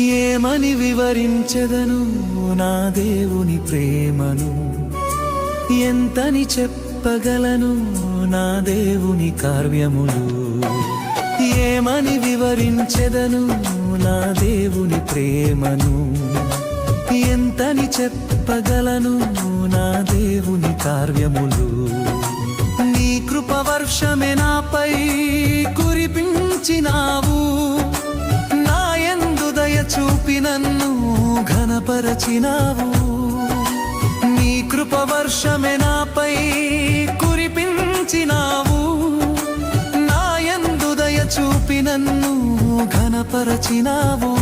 ఏమని వివరించెదను నా దేవుని ప్రేమను, ఎంతని చెప్పగలను నా దేవుని కార్యములు. ఏమని వివరించెదను నా దేవుని ప్రేమను, ఎంతని చెప్పగలను నా దేవుని కార్యములు. నీ కృపవర్షమే నాపై కురిపించినావు, నా యందు దయ చూపి నన్ను ఘనపరచినావు. నీ కృపవర్షమే నాపై కురిపించినావు, నా యందు దయ చూపి నన్ను ఘనపరచినావు.